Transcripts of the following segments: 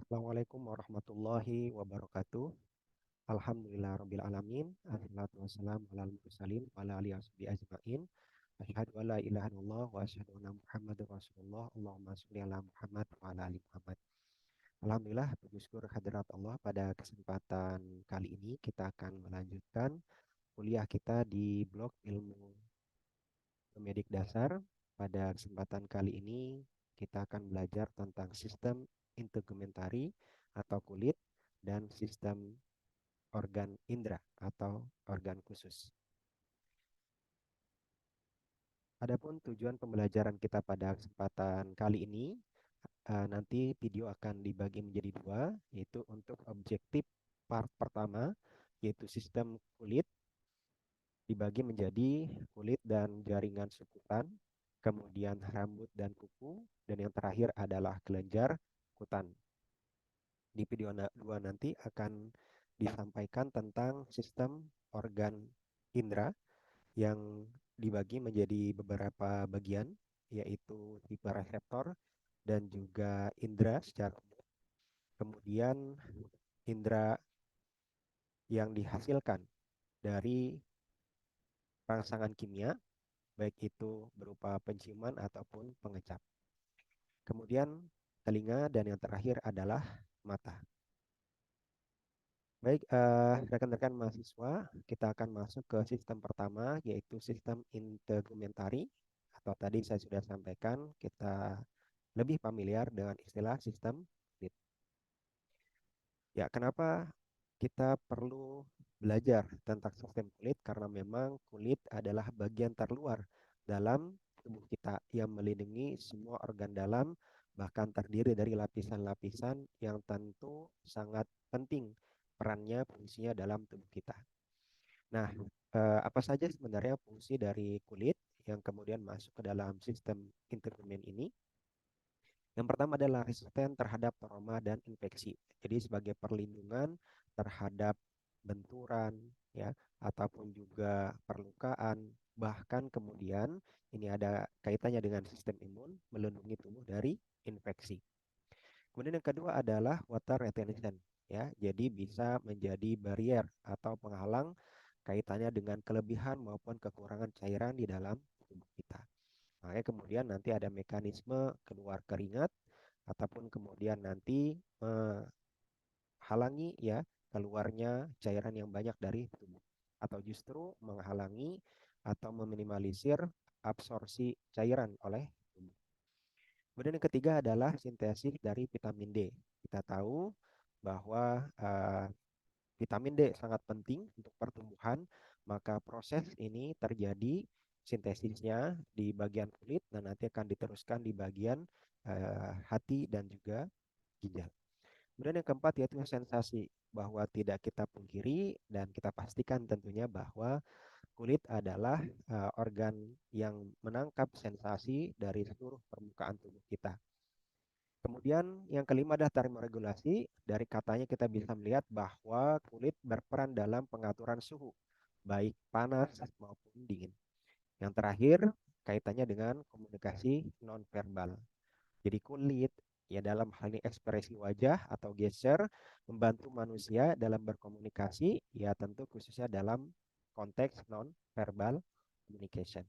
Assalamualaikum warahmatullahi wabarakatuh. Alhamdulillah rabbil alamin. Assalatu wassalamu ala mursalin wa ala alihi washabihi ajmain. Asyhadu an la ilaha illallah wa asyhadu anna Muhammadar Rasulullah. Allahumma sholli ala Muhammad wa ala ali Muhammad. Alhamdulillah, puji syukur hadirat Allah, pada kesempatan kali ini kita akan melanjutkan kuliah kita di blok ilmu medik dasar. Pada kesempatan kali ini kita akan belajar tentang sistem integumentari atau kulit dan sistem organ indera atau organ khusus. Adapun tujuan pembelajaran kita pada kesempatan kali ini, nanti video akan dibagi menjadi dua, yaitu untuk objektif part pertama, yaitu sistem kulit, dibagi menjadi kulit dan jaringan sukutan, kemudian rambut dan kuku, dan yang terakhir adalah kelenjar kutan. Di video 2 nanti akan disampaikan tentang sistem organ indera yang dibagi menjadi beberapa bagian, yaitu tipe reseptor dan juga indera secara umum. Kemudian indera yang dihasilkan dari rangsangan kimia, baik itu berupa penciuman ataupun pengecap. Kemudian telinga, dan yang terakhir adalah mata. Baik, rekan-rekan mahasiswa, kita akan masuk ke sistem pertama, yaitu sistem integumentari, atau tadi saya sudah sampaikan, kita lebih familiar dengan istilah sistem kulit. Ya, kenapa kita perlu belajar tentang sistem kulit? Karena memang kulit adalah bagian terluar dalam tubuh kita yang melindungi semua organ dalam, bahkan terdiri dari lapisan-lapisan yang tentu sangat penting perannya, fungsinya dalam tubuh kita. Nah, apa saja sebenarnya fungsi dari kulit yang kemudian masuk ke dalam sistem integumen ini? Yang pertama adalah resisten terhadap trauma dan infeksi. Jadi sebagai perlindungan terhadap benturan, ya, ataupun juga perlukaan, bahkan kemudian ini ada kaitannya dengan sistem imun, melindungi tubuh dari infeksi. Kemudian yang kedua adalah water retention, ya. Jadi bisa menjadi barrier atau penghalang kaitannya dengan kelebihan maupun kekurangan cairan di dalam tubuh kita. Makanya kemudian nanti ada mekanisme keluar keringat, ataupun kemudian nanti menghalangi, ya, keluarnya cairan yang banyak dari tubuh, atau justru menghalangi atau meminimalisir absorpsi cairan oleh tubuh. Kemudian yang ketiga adalah sintesis dari vitamin D. Kita tahu bahwa vitamin D sangat penting untuk pertumbuhan, maka proses ini terjadi sintesisnya di bagian kulit dan nanti akan diteruskan di bagian hati dan juga ginjal. Kemudian yang keempat yaitu sensasi, bahwa tidak kita pungkiri dan kita pastikan tentunya bahwa kulit adalah organ yang menangkap sensasi dari seluruh permukaan tubuh kita. Kemudian yang kelima adalah termoregulasi. Dari katanya kita bisa melihat bahwa kulit berperan dalam pengaturan suhu, baik panas maupun dingin. Yang terakhir, kaitannya dengan komunikasi nonverbal. Jadi kulit, ya, dalam hal ini ekspresi wajah atau gesture, membantu manusia dalam berkomunikasi, ya tentu khususnya dalam konteks nonverbal communication.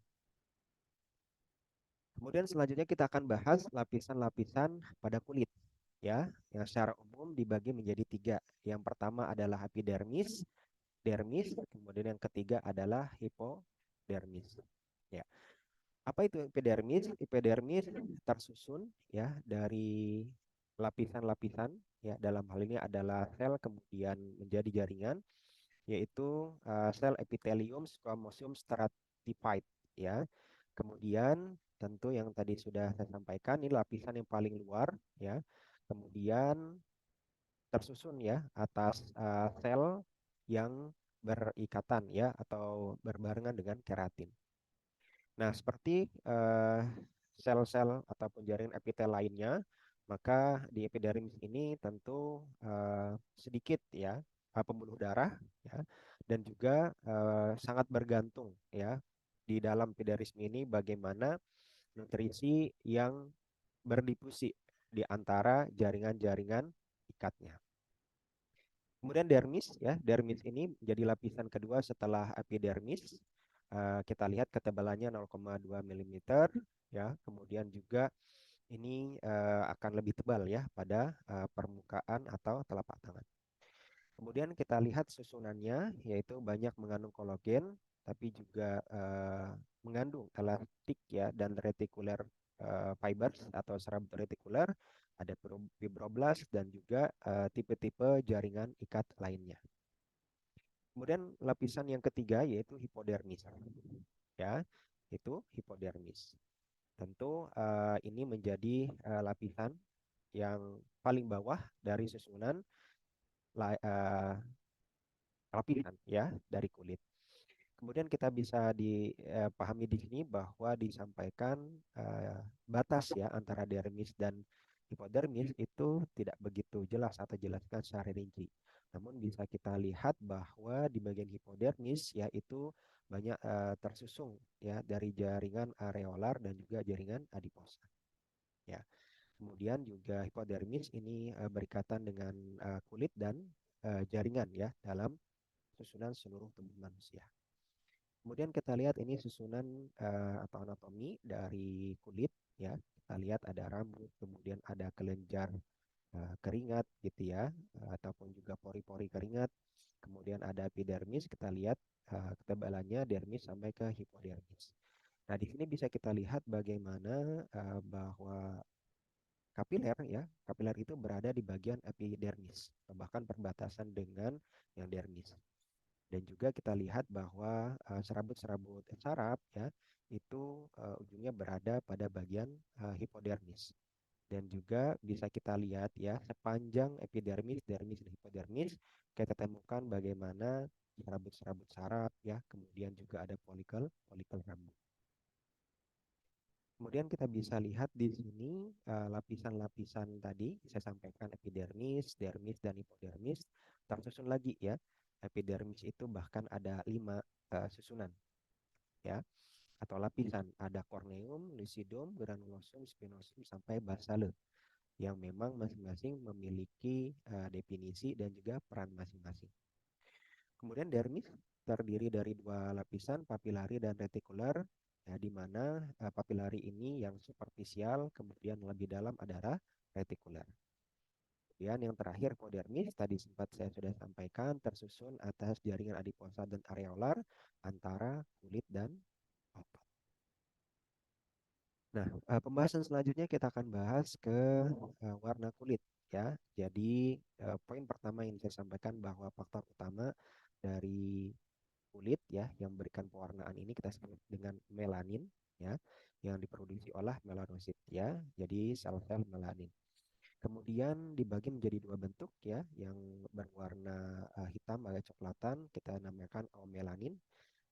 Kemudian selanjutnya kita akan bahas lapisan-lapisan pada kulit, ya, yang secara umum dibagi menjadi tiga. Yang pertama adalah epidermis, dermis, kemudian yang ketiga adalah hipodermis. Ya, apa itu epidermis? Epidermis tersusun, ya, dari lapisan-lapisan, ya, dalam hal ini adalah sel kemudian menjadi jaringan, yaitu sel epithelium squamosum stratified, ya. Kemudian tentu yang tadi sudah saya sampaikan, ini lapisan yang paling luar, ya. Kemudian tersusun, ya, atas sel yang berikatan, ya, atau berbarengan dengan keratin. Nah, seperti sel-sel ataupun jaringan epitel lainnya, maka di epidermis ini tentu sedikit, ya, pembuluh darah, ya, dan juga sangat bergantung, ya, di dalam epidermis ini bagaimana nutrisi yang berdifusi di antara jaringan-jaringan ikatnya. Kemudian dermis ya, dermis ini menjadi lapisan kedua setelah epidermis. Kita lihat ketebalannya 0,2 mm ya. Kemudian juga ini akan lebih tebal ya pada permukaan atau telapak tangan. Kemudian kita lihat susunannya, yaitu banyak mengandung kolagen, tapi juga mengandung elastik ya dan retikuler fibers atau serabut retikuler, ada fibroblast dan juga tipe-tipe jaringan ikat lainnya. Kemudian lapisan yang ketiga yaitu hipodermis. Ya, itu hipodermis. Tentu ini menjadi lapisan yang paling bawah dari susunan lapisan ya dari kulit. Kemudian kita bisa dipahami di sini bahwa disampaikan batas ya antara dermis dan hipodermis itu tidak begitu jelas atau jelaskan secara rinci. Namun bisa kita lihat bahwa di bagian hipodermis yaitu banyak tersusung ya dari jaringan areolar dan juga jaringan adiposa. Ya. Kemudian juga hipodermis ini berikatan dengan kulit dan jaringan ya dalam susunan seluruh tubuh manusia. Kemudian kita lihat ini susunan atau anatomi dari kulit ya. Kita lihat ada rambut, kemudian ada kelenjar keringat gitu ya, ataupun juga pori-pori keringat. Kemudian ada epidermis, kita lihat ketebalannya dermis sampai ke hipodermis. Nah, di sini bisa kita lihat bagaimana bahwa kapiler ya, kapiler itu berada di bagian epidermis, bahkan perbatasan dengan yang dermis. Dan juga kita lihat bahwa serabut-serabut saraf ya itu ujungnya berada pada bagian hipodermis. Dan juga bisa kita lihat ya sepanjang epidermis, dermis, dan hipodermis kita temukan bagaimana serabut-serabut saraf ya, kemudian juga ada folikel rambut. Kemudian kita bisa lihat di sini lapisan-lapisan tadi saya sampaikan epidermis, dermis, dan hipodermis tersusun lagi ya. Epidermis itu bahkan ada 5 susunan ya atau lapisan. Ada corneum, lucidum, granulosum, spinosum sampai basale yang memang masing-masing memiliki definisi dan juga peran masing-masing. Kemudian dermis terdiri dari 2 lapisan, papilari dan retikuler, ya, di mana papilari ini yang superficial, kemudian lebih dalam adalah retikuler. Kemudian yang terakhir hipodermis, tadi sempat saya sudah sampaikan, tersusun atas jaringan adiposa dan areolar antara kulit dan otot. Nah, pembahasan selanjutnya kita akan bahas ke warna kulit ya. Jadi poin pertama yang saya sampaikan bahwa faktor utama dari kulit ya yang memberikan pewarnaan ini kita sebut dengan melanin ya yang diproduksi oleh melanosit ya. Jadi sel-sel melanin. Kemudian dibagi menjadi 2 bentuk ya, yang berwarna hitam agak coklatan kita namakan eumelanin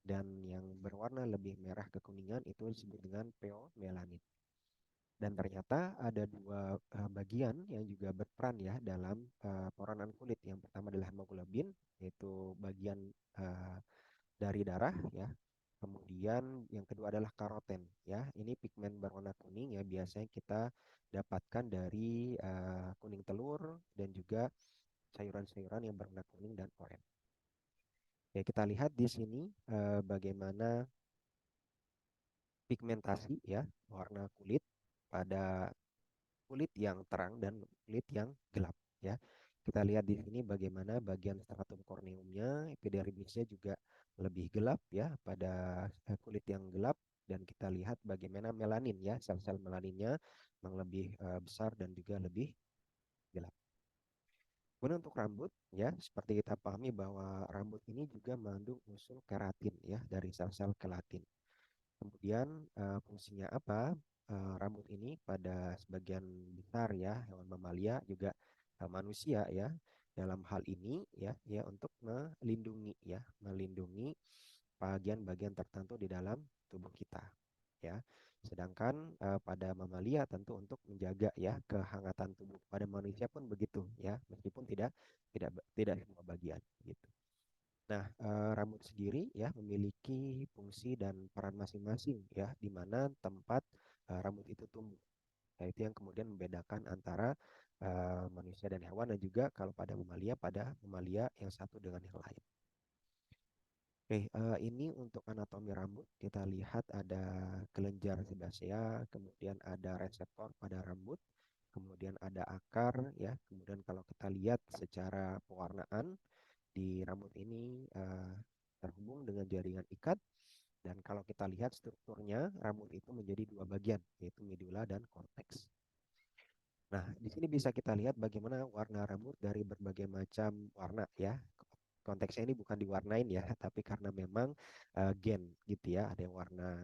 dan yang berwarna lebih merah kekuningan itu disebut dengan peomelanin. Dan ternyata ada 2 bagian yang juga berperan ya dalam pewarnaan kulit. Yang pertama adalah hemoglobin, yaitu bagian dari darah ya. Kemudian yang kedua adalah karoten ya. Ini pigmen berwarna kuning ya, biasanya kita dapatkan dari kuning telur dan juga sayuran-sayuran yang berwarna kuning dan oranye. Ya, kita lihat di sini bagaimana pigmentasi ya warna kulit pada kulit yang terang dan kulit yang gelap ya. Kita lihat di sini bagaimana bagian stratum corneumnya, epidermisnya juga lebih gelap ya pada kulit yang gelap, dan kita lihat bagaimana melanin ya, sel-sel melaninnya yang lebih besar dan juga lebih gelap. Kemudian untuk rambut ya, seperti kita pahami bahwa rambut ini juga mengandung unsur keratin ya dari sel-sel keratin. Kemudian fungsinya apa? Rambut ini pada sebagian besar ya hewan mamalia juga manusia ya dalam hal ini ya untuk melindungi bagian-bagian tertentu di dalam tubuh kita ya. Sedangkan pada mamalia tentu untuk menjaga ya kehangatan tubuh. Pada manusia pun begitu ya, meskipun tidak semua bagian gitu. Nah, rambut sendiri ya memiliki fungsi dan peran masing-masing ya, di mana tempat rambut itu tumbuh. Nah, itu yang kemudian membedakan antara manusia dan hewan, dan juga kalau pada mamalia yang satu dengan yang lain. Oke, ini untuk anatomi rambut. Kita lihat ada kelenjar sebasea, kemudian ada reseptor pada rambut, kemudian ada akar, ya. Kemudian kalau kita lihat secara pewarnaan di rambut ini terhubung dengan jaringan ikat, dan kalau kita lihat strukturnya, rambut itu menjadi dua bagian, yaitu medula dan korteks. Nah, di sini bisa kita lihat bagaimana warna rambut dari berbagai macam warna, ya. Konteksnya ini bukan diwarnain ya, tapi karena memang gen gitu ya. Ada yang warna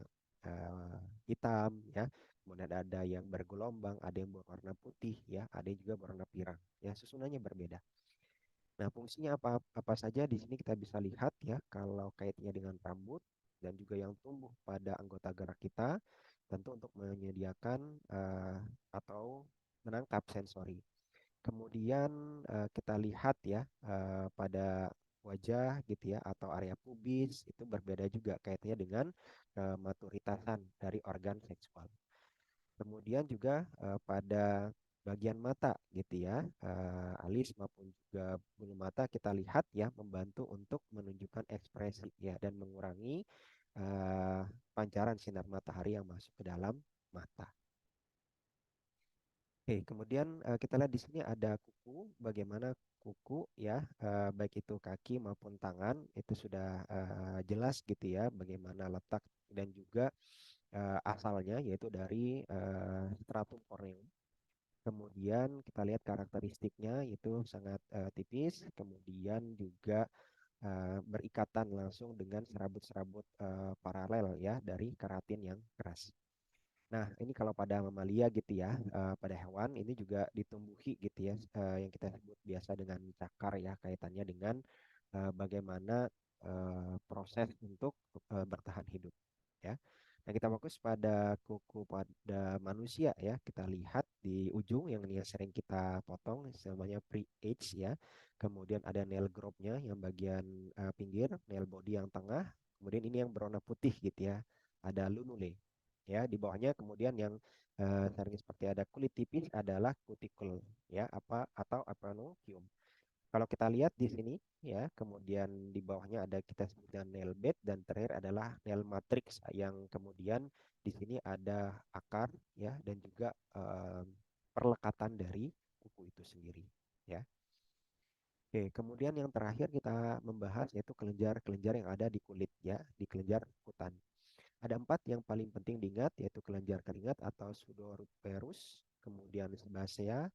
hitam ya, kemudian ada yang bergelombang, ada yang berwarna putih ya, ada yang juga berwarna pirang. Ya, susunannya berbeda. Nah, fungsinya apa apa saja di sini kita bisa lihat ya, kalau kaitannya dengan rambut dan juga yang tumbuh pada anggota gerak kita, tentu untuk menyediakan atau menangkap sensori. Kemudian kita lihat ya, pada wajah gitu ya, atau area pubis itu berbeda juga kaitannya dengan maturitasan dari organ seksual. Kemudian juga pada bagian mata gitu ya, alis maupun juga bulu mata kita lihat ya, membantu untuk menunjukkan ekspresi ya, dan mengurangi eh, pancaran sinar matahari yang masuk ke dalam mata. Oke, kemudian kita lihat di sini ada kuku. Bagaimana kuku ya, baik itu kaki maupun tangan, itu sudah jelas gitu ya, bagaimana letak dan juga asalnya, yaitu dari stratum corneum. Kemudian kita lihat karakteristiknya itu sangat tipis, kemudian juga berikatan langsung dengan serabut-serabut paralel ya dari keratin yang keras. Nah, ini kalau pada mamalia gitu ya, pada hewan ini juga ditumbuhi gitu ya, yang kita sebut biasa dengan cakar ya, kaitannya dengan bagaimana proses untuk bertahan hidup ya. Nah, kita fokus pada kuku pada manusia ya. Kita lihat di ujung yang ini yang sering kita potong, namanya pre-age ya. Kemudian ada nail growth-nya yang bagian pinggir, nail body yang tengah. Kemudian ini yang berwarna putih gitu ya. Ada lunule ya, di bawahnya. Kemudian yang sering seperti ada kulit tipis adalah cuticle ya, apa atau apronuncium. Kalau kita lihat di sini ya, kemudian di bawahnya ada kita sebut dengan nail bed, dan terakhir adalah nail matrix yang kemudian di sini ada akar ya, dan juga perlekatan dari kuku itu sendiri ya. Oke, kemudian yang terakhir kita membahas yaitu kelenjar-kelenjar yang ada di kulit ya, di kelenjar kutan. Ada empat yang paling penting diingat, yaitu kelenjar keringat atau sudoruperus, kemudian sebasea,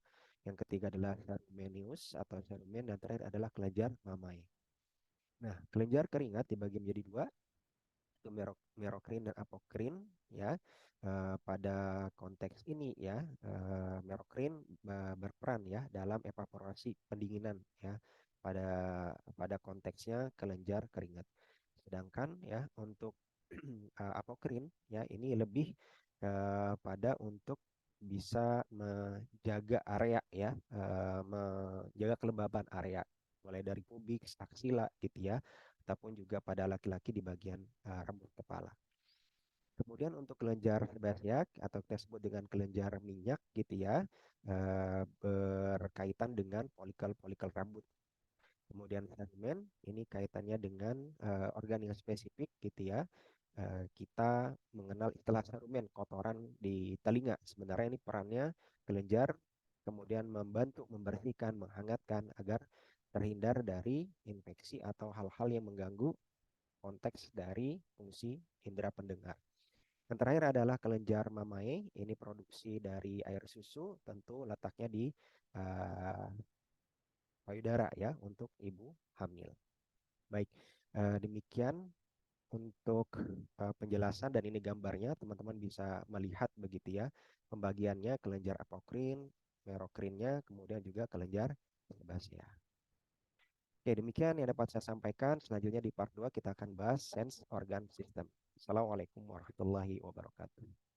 yang ketiga adalah cerumeneus atau cerumen, dan terakhir adalah kelenjar mamae. Nah, kelenjar keringat dibagi menjadi dua, itu merokrin dan apokrin ya. Pada konteks ini ya, merokrin berperan ya dalam evaporasi pendinginan ya, pada pada konteksnya kelenjar keringat. Sedangkan ya untuk apokrin ya, ini lebih pada untuk bisa menjaga area ya, menjaga kelembaban area mulai dari pubiks, aksila gitu ya, ataupun juga pada laki-laki di bagian rambut kepala. Kemudian untuk kelenjar sebasea atau kita sebut dengan kelenjar minyak gitu ya, berkaitan dengan folikel-folikel rambut. Kemudian segmen ini kaitannya dengan organ yang spesifik gitu ya. Kita mengenal istilah serumen, kotoran di telinga. Sebenarnya ini perannya kelenjar kemudian membantu membersihkan, menghangatkan agar terhindar dari infeksi atau hal-hal yang mengganggu konteks dari fungsi indera pendengar. Yang terakhir adalah kelenjar mamae. Ini produksi dari air susu, tentu letaknya di uh, payudara ya, untuk ibu hamil. Baik, demikian untuk penjelasan, dan ini gambarnya, teman-teman bisa melihat begitu ya, pembagiannya kelenjar apokrin, merokrinnya, kemudian juga kelenjar sebasea. Oke, demikian yang dapat saya sampaikan. Selanjutnya di part 2 kita akan bahas sense organ system. Assalamualaikum warahmatullahi wabarakatuh.